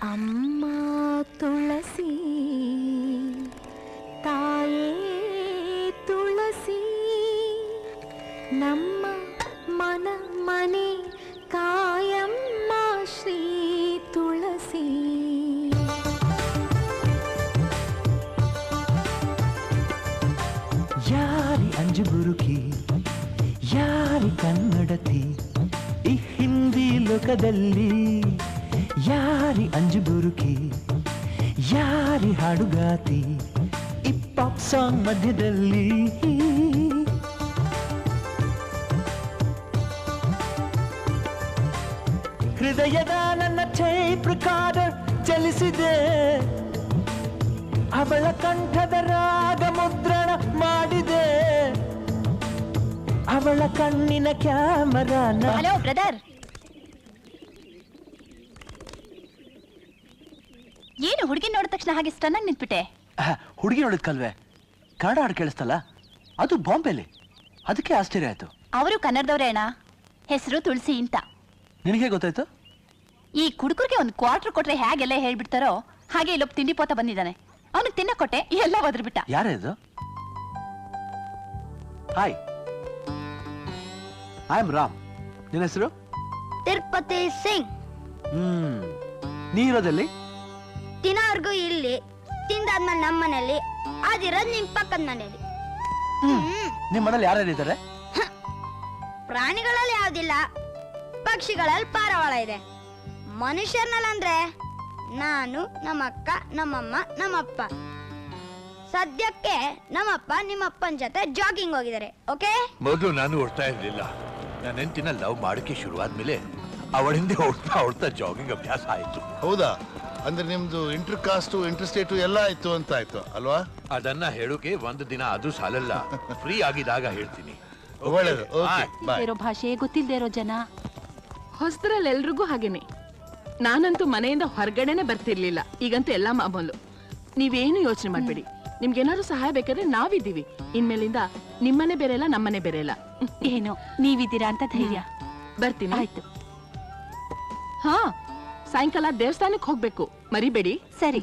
ಅಮ್ಮ ತುಳಸಿ ತಾಯೇ ತುಳಸಿ ನಮ್ಮ ಮನ ಮನೆ ಕಾಯಮ್ಮ ಶ್ರೀ ತುಳಸಿ. ಯಾರಿ ಅಂಜುಬುರುಕಿ ಯಾರಿ ಕನ್ನಡತಿ ಈ ಹಿಂದಿ ಲೋಕದಲ್ಲಿ, ಯಾರಿ ಅಂಜುಬುರುಕಿ ಯಾರಿ ಹಾಡುಗಾತಿ ಈ ಪಾಪ್ ಸಾಂಗ್ ಮಧ್ಯದಲ್ಲಿ. ಹೃದಯದ ನನ್ನ ಟೇಪ್ ರೆಕಾರ್ಡರ್ ಚಲಿಸಿದೆ, ಅವಳ ಕಂಠದ ರಾಗ ಮುದ್ರಣ ಮಾಡಿದೆ, ಅವಳ ಕಣ್ಣಿನ ಕ್ಯಾಮರಾನ. ಹಲೋ ಬ್ರದರ್, ಏನು ಹುಡುಗಿ ನೋಡಿದ ತಕ್ಷಣ ಹಾಗೆ ಸ್ಟನ್ ಆಗಿ ನಿಂತ್ಬಿಟ್ಟೆ? ಹುಡುಗಿ ನೋಡಿದ್ಕಲ್ವೇ, ಕನ್ನಡ ಹಾಡು ಕೇಳಿಸ್ತಲ್ಲ, ಅದು ಬಾಂಬೆಲಿ, ಅದಕ್ಕೆ ಆಶ್ಚರ್ಯ ಆಯ್ತು. ಅವರು ಕನ್ನಡದವ್ರೇ ಅಣ್ಣ, ಹೆಸರು ತುಳಸಿ ಅಂತ. ನಿನಗೆ ಗೊತ್ತಾಯ್ತು? ಈ ಕುಡುಕರಿಗೆ ಒಂದು ಕ್ವಾರ್ಟರ್ ಕೊಟ್ರೆ ಹೇಗೆಲ್ಲ ಹೇಳ್ಬಿಡ್ತಾರೋ ಹಾಗೆ ಇಲ್ಲೊಬ್ಬ ತಿಂಡಿ ಪೋತ ಬಂದಿದ್ದಾನೆ. ಅವನಿಗೆ ತಿನ್ನ ಕೊಟ್ಟೆ, ಎಲ್ಲ ಒದ್ರ ಬಿಟ್ಟ. ಯಾರೇ ಇದು? Hi, I am Ram. ನಿನ್ನ ಹೆಸರು? ತಿರುಪತಿ ಸಿಂಗ್. ನೀ ಇರೋದಲ್ಲಿ? ತಿನ್ನೋರ್ಗು ಇಲ್ಲಿ, ತಿಂದಾದ್ಮೇಲೆ ನಮ್ಮ ಮನೇಲಿ, ಅದಿರೋದು ನಿಮ್ ಪಕ್ಕದ ಮನೇಲಿ. ನಿಮ್ ಮನೇಲಿ ಯಾರ್ಯಾರಿದ್ದಾರೆ? ಪ್ರಾಣಿಗಳಲ್ಲಿ ಯಾವ್ದಿಲ್ಲ, ಪಕ್ಷಿಗಳಲ್ಲಿ ಪಾರವಾಳ ಇದೆ. ಮನುಷ್ಯರ್ನಲ್ಲಂದ್ರೆ ನಾನು, ನಮ್ಮಕ್ಕ, ನಮ್ಮಮ್ಮ, ನಮ್ಮಪ್ಪ. ಸದ್ಯಕ್ಕೆ ನಮ್ಮಪ್ಪ ನಿಮ್ಮಪ್ಪನ ಜೊತೆ ಜಾಗಿಂಗ್ ಹೋಗಿದ್ದಾರೆ. ಓಕೆ, ಮೊದಲು ನಾನು ಓಡ್ತಾ ಇರ್ಲಿಲ್ಲ. ನನ್ನ ಹೆಂಡತಿನ ಲವ್ ಮಾಡಕ್ಕೆ ಶುರುವಾದ್ಮೇಲೆ ಅವಳ ಹಿಂದೆ ಓಡ್ತಾ ಜಾಗಿಂಗ್ ಅಭ್ಯಾಸ ಆಯ್ತು. ಹೌದಾ? ಅಂದ್ರೆ ನಿಮ್ದು ಇಂಟರ್ ಕಾಸ್ಟು ಇಂಟರ್ ಸ್ಟೇಟು ಎಲ್ಲ ಆಯ್ತು ಅಂತ ಆಯ್ತು ಅಲ್ವಾ? ಅದನ್ನ ಹೇಳೋಕೆ ಒಂದು ದಿನ ಅದು ಸಾಲಲ್ಲ, ಫ್ರೀ ಆಗಿದಾಗ ಹೇಳ್ತೀನಿ. ಒಳ್ಳೇದು. ಇರೋ ಭಾಷೆ ಗೊತ್ತಿಲ್ಲದೆ ಇರೋ ಜನ ಹೊಸದ್ರಲ್ಲಿ ಎಲ್ರಿಗೂ ಹಾಗೇನೆ. ನಾನಂತೂ ಮನೆಯಿಂದ ಹೊರಗಡೆನೆ ಬರ್ತಿರ್ಲಿಲ್ಲ, ಈಗಂತೂ ಎಲ್ಲಾ ಮಾಮೂಲು. ನೀವೇನು ಯೋಚನೆ ಮಾಡ್ಬೇಡಿ, ನಿಮ್ಗೇನಾದ್ರು ಸಹಾಯ ಬೇಕಾದ್ರೆ ನಾವಿದ್ದೀವಿ. ಇನ್ಮೇಲಿಂದ ನಿಮ್ಮನೆ ಬೇರೆ ಇಲ್ಲ, ನಮ್ಮನೆ ಬೇರೆ ಇಲ್ಲ. ಏನೋ ನೀವಿದ್ದೀರಾ ಅಂತ ಧೈರ್ಯ. ಬರ್ತೀನಿ. ಆಯ್ತು. ಹಾ, ಸಾಯಂಕಾಲ ದೇವಸ್ಥಾನಕ್ಕೆ ಹೋಗ್ಬೇಕು, ಮರಿಬೇಡಿ. ಸರಿ.